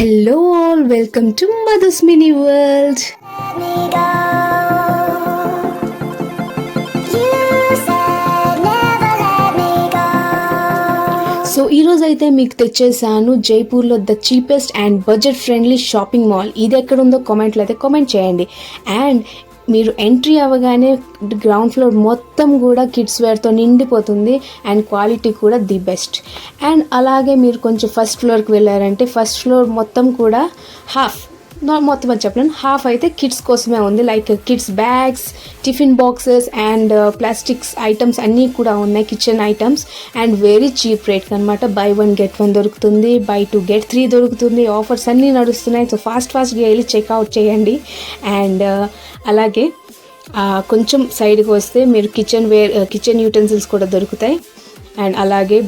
Hello all, welcome to Mother's Mini World. So ఈరోజు అయితే మీకు తెచ్చేసాను జైపూర్లో the cheapest and budget friendly shopping mall. ఇది ఎక్కడ ఉందో కామెంట్లో అయితే కామెంట్ చేయండి. అండ్ మీరు ఎంట్రీ అవ్వగానే గ్రౌండ్ ఫ్లోర్ మొత్తం కూడా కిడ్స్ వేర్తో నిండిపోతుంది అండ్ క్వాలిటీ కూడా ది బెస్ట్. అండ్ అలాగే మీరు కొంచెం ఫస్ట్ ఫ్లోర్కి వెళ్ళారంటే ఫస్ట్ ఫ్లోర్ మొత్తం కూడా మొత్తం అని చెప్పలేను, హాఫ్ అయితే కిడ్స్ కోసమే ఉంది. Like kids bags, tiffin boxes and plastics items అన్నీ కూడా ఉన్నాయి, kitchen items. And very cheap rate అనమాట. బై 1 get 1 దొరుకుతుంది, బై 2 get 3 దొరుకుతుంది. ఆఫర్స్ అన్నీ నడుస్తున్నాయి. సో ఫాస్ట్గా వెళ్ళి చెక్అవుట్ చేయండి. అండ్ అలాగే కొంచెం సైడ్కి వస్తే మీరు కిచెన్ యూటెన్సిల్స్ కూడా దొరుకుతాయి. అండ్ అలాగే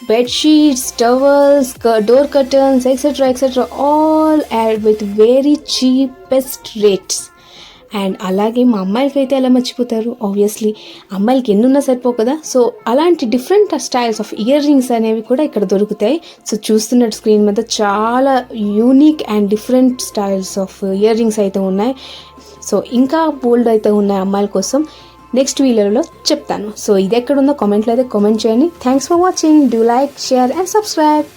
bedsheets, towels, door curtains, etc. all at with very cheapest rates. And అలాగే మా అమ్మాయిలకి అయితే ఎలా మర్చిపోతారు, ఆబ్వియస్లీ అమ్మాయిలకి ఎన్నున్నా సరిపో కదా. సో అలాంటి different styles of ear rings అనేవి కూడా ఇక్కడ దొరుకుతాయి. సో చూస్తున్నట్టు స్క్రీన్ మీద చాలా unique and different styles of ear rings అయితే ఉన్నాయి. సో ఇంకా బోల్డ్ అయితే ఉన్నాయి అమ్మాయిల కోసం. నెక్స్ట్ వీడియోలో చెప్తాను. సో ఇది ఎక్కడ ఉందో కామెంట్లో అయితే కామెంట్ చేయండి. Thanks for watching. Do like, share and subscribe.